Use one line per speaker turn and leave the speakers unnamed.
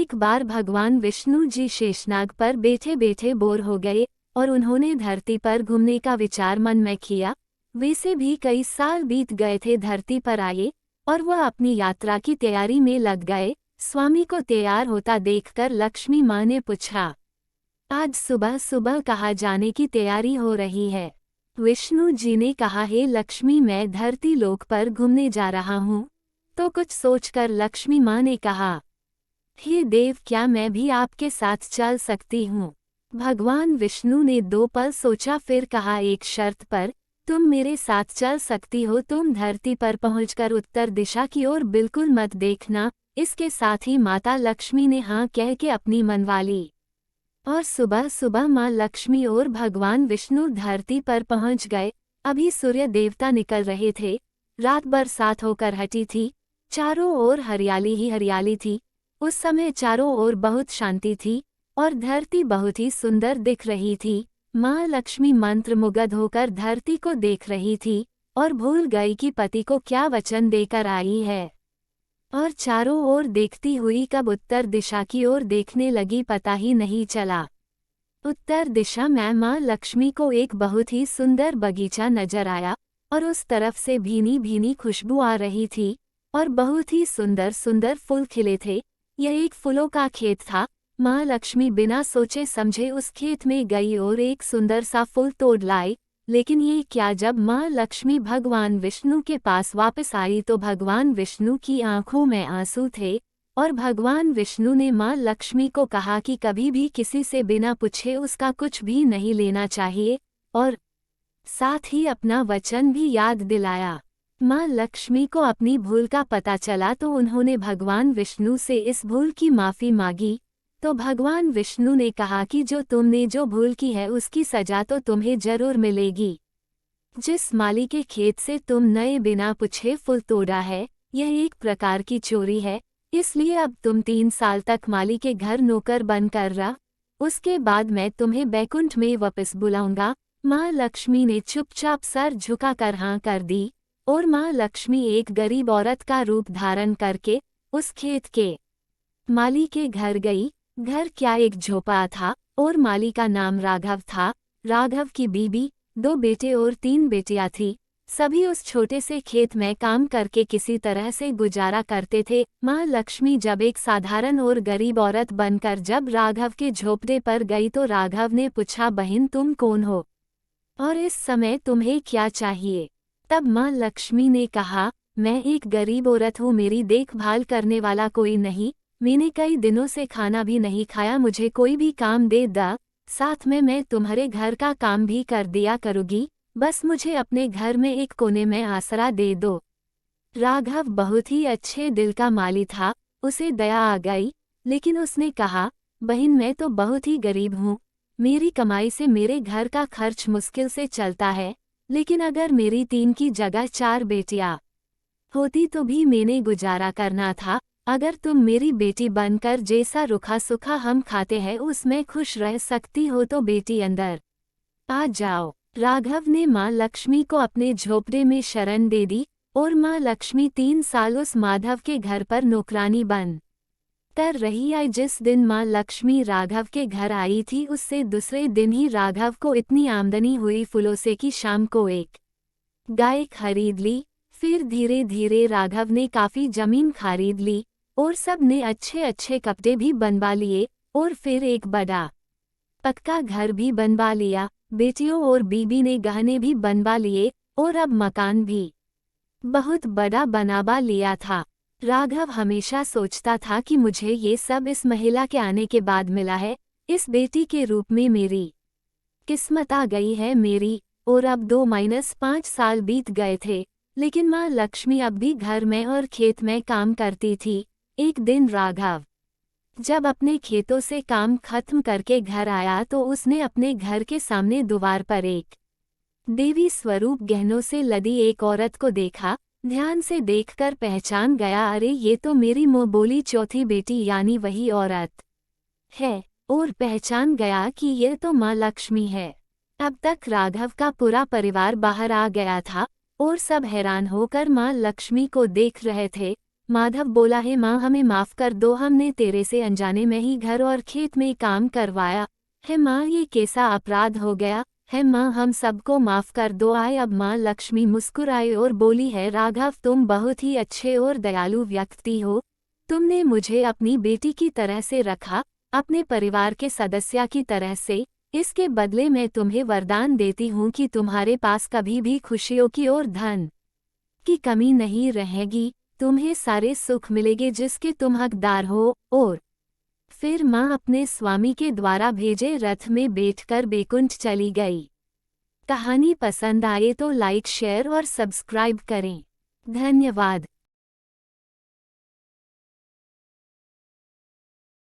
एक बार भगवान विष्णु जी शेषनाग पर बैठे बैठे बोर हो गए और उन्होंने धरती पर घूमने का विचार मन में किया। वैसे भी कई साल बीत गए थे धरती पर आए और वह अपनी यात्रा की तैयारी में लग गए। स्वामी को तैयार होता देखकर लक्ष्मी माँ ने पूछा, आज सुबह सुबह कहाँ जाने की तैयारी हो रही है? विष्णु जी ने कहा, हे लक्ष्मी, मैं धरती लोक पर घूमने जा रहा हूँ। तो कुछ सोचकर लक्ष्मी माँ ने कहा, हे देव, क्या मैं भी आपके साथ चल सकती हूँ? भगवान विष्णु ने 2 पल सोचा, फिर कहा, एक शर्त पर। तुम मेरे साथ चल सकती हो। तुम धरती पर पहुंचकर उत्तर दिशा की ओर बिल्कुल मत देखना। इसके साथ ही माता लक्ष्मी ने हाँ कह के अपनी मनवा ली। और सुबह सुबह माँ लक्ष्मी और भगवान विष्णु धरती पर पहुंच गए। अभी सूर्य देवता निकल रहे थे। रात बरसात होकर हटी थी। चारों ओर हरियाली ही हरियाली थी। उस समय चारों ओर बहुत शांति थी और धरती बहुत ही सुंदर दिख रही थी। माँ लक्ष्मी मंत्रमुग्ध होकर धरती को देख रही थी और भूल गई कि पति को क्या वचन देकर आई है। और चारों ओर देखती हुई कब उत्तर दिशा की ओर देखने लगी पता ही नहीं चला। उत्तर दिशा में माँ लक्ष्मी को एक बहुत ही सुंदर बगीचा नजर आया और उस तरफ से भीनी भीनी खुशबू आ रही थी और बहुत ही सुंदर सुंदर फूल खिले थे। यह एक फूलों का खेत था। माँ लक्ष्मी बिना सोचे समझे उस खेत में गई और एक सुंदर सा फूल तोड़ लाई। लेकिन ये क्या, जब माँ लक्ष्मी भगवान विष्णु के पास वापस आई तो भगवान विष्णु की आंखों में आंसू थे और भगवान विष्णु ने माँ लक्ष्मी को कहा कि कभी भी किसी से बिना पूछे उसका कुछ भी नहीं लेना चाहिए और साथ ही अपना वचन भी याद दिलाया। माँ लक्ष्मी को अपनी भूल का पता चला तो उन्होंने भगवान विष्णु से इस भूल की माफ़ी मांगी। तो भगवान विष्णु ने कहा कि जो तुमने जो भूल की है उसकी सजा तो तुम्हें जरूर मिलेगी। जिस माली के खेत से तुम नए बिना पूछे फूल तोड़ा है, यह एक प्रकार की चोरी है। इसलिए अब तुम 3 साल तक माली के घर नौकर बनकर रह। उसके बाद मैं तुम्हें बैकुंठ में वापस बुलाऊंगा। माँ लक्ष्मी ने चुपचाप सर झुकाकर हाँ कर दी और माँ लक्ष्मी एक गरीब औरत का रूप धारण करके उस खेत के माली के घर गई। घर क्या, एक झोपड़ा था और माली का नाम राघव था। राघव की बीबी, 2 बेटे और 3 बेटियां थी। सभी उस छोटे से खेत में काम करके किसी तरह से गुजारा करते थे। माँ लक्ष्मी जब एक साधारण और गरीब औरत बनकर जब राघव के झोपड़े पर गई तो राघव ने पूछा, बहन तुम कौन हो और इस समय तुम्हें क्या चाहिए? तब माँ लक्ष्मी ने कहा, मैं एक गरीब औरत हूँ, मेरी देखभाल करने वाला कोई नहीं। मैंने कई दिनों से खाना भी नहीं खाया, मुझे कोई भी काम दे द, साथ में मैं तुम्हारे घर का काम भी कर दिया करूँगी। बस मुझे अपने घर में एक कोने में आसरा दे दो। राघव बहुत ही अच्छे दिल का माली था। उसे दया आ गई, लेकिन उसने कहा, बहन मैं तो बहुत ही गरीब हूँ। मेरी कमाई से मेरे घर का खर्च मुश्किल से चलता है। लेकिन अगर मेरी 3 की जगह 4 बेटियां होती तो भी मैंने गुजारा करना था। अगर तुम मेरी बेटी बनकर जैसा रूखा सूखा हम खाते हैं उसमें खुश रह सकती हो तो बेटी अंदर आ जाओ। राघव ने माँ लक्ष्मी को अपने झोपड़े में शरण दे दी और माँ लक्ष्मी 3 साल उस माधव के घर पर नौकरानी बन कर रही। आई जिस दिन माँ लक्ष्मी राघव के घर आई थी उससे दूसरे दिन ही राघव को इतनी आमदनी हुई फूलों से कि शाम को एक गाय खरीद ली। फिर धीरे धीरे राघव ने काफी जमीन खरीद ली और सब ने अच्छे अच्छे कपड़े भी बनवा लिए और फिर एक बड़ा पक्का घर भी बनवा लिया। बेटियों और बीबी ने गहने भी बनवा लिए और अब मकान भी बहुत बड़ा बनवा लिया था। राघव हमेशा सोचता था कि मुझे ये सब इस महिला के आने के बाद मिला है। इस बेटी के रूप में मेरी किस्मत आ गई है मेरी। और अब 2-5 साल बीत गए थे, लेकिन माँ लक्ष्मी अब भी घर में और खेत में काम करती थी। एक दिन राघव जब अपने खेतों से काम खत्म करके घर आया तो उसने अपने घर के सामने द्वार पर एक देवी स्वरूप गहनों से लदी एक औरत को देखा। ध्यान से देखकर पहचान गया, अरे ये तो मेरी मुँह बोली चौथी बेटी यानी वही औरत है। और पहचान गया कि ये तो माँ लक्ष्मी है। अब तक राघव का पूरा परिवार बाहर आ गया था और सब हैरान होकर माँ लक्ष्मी को देख रहे थे। माधव बोला, है माँ हमें माफ़ कर दो, हमने तेरे से अनजाने में ही घर और खेत में काम करवाया है माँ, ये कैसा अपराध हो गया है माँ, हम सबको माफ़ कर दो। आए अब माँ लक्ष्मी मुस्कुराई और बोली, है राघव तुम बहुत ही अच्छे और दयालु व्यक्ति हो, तुमने मुझे अपनी बेटी की तरह से रखा, अपने परिवार के सदस्य की तरह से। इसके बदले मैं तुम्हें वरदान देती हूँ कि तुम्हारे पास कभी भी खुशियों की और धन की कमी नहीं रहेगी, तुम्हें सारे सुख मिलेंगे जिसके तुम हकदार हो। और फिर माँ अपने स्वामी के द्वारा भेजे रथ में बैठकर बैकुंठ चली गई। कहानी पसंद आए तो लाइक शेयर और सब्सक्राइब करें। धन्यवाद।